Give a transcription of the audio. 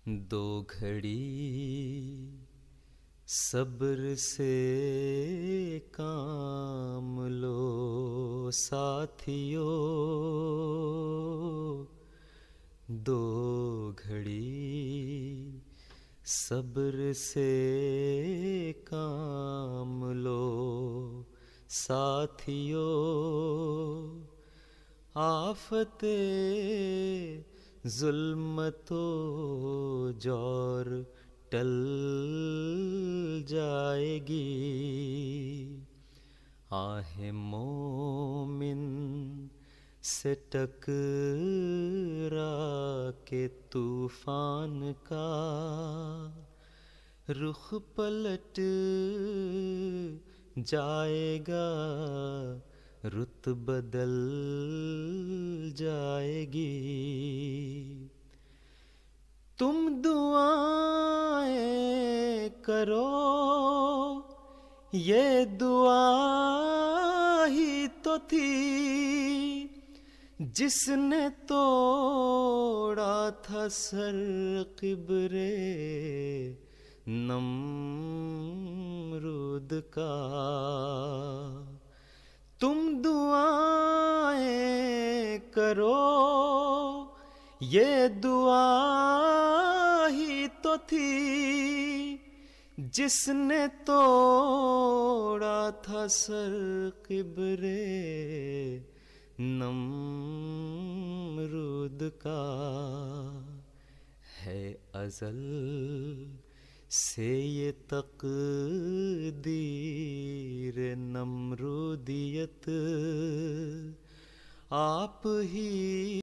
दो घड़ी सब्र से काम लो साथियों, दो घड़ी सब्र से काम लो साथियों। आफते जुल्मतो जौर टल जाएगी, आहे मोमिन से टकरा के तूफान का रुख पलट जाएगा, रुत बदल जाएगी। तुम दुआएं करो, ये दुआ ही तो थी जिसने तोड़ा था सर किब्रे नमरूद का। तुम दुआएं करो, ये दुआ ही तो थी जिसने तोड़ा था सर किब्रे नमरूद का। है अज़ल से ये तक़दीर नमरूदियत, आप ही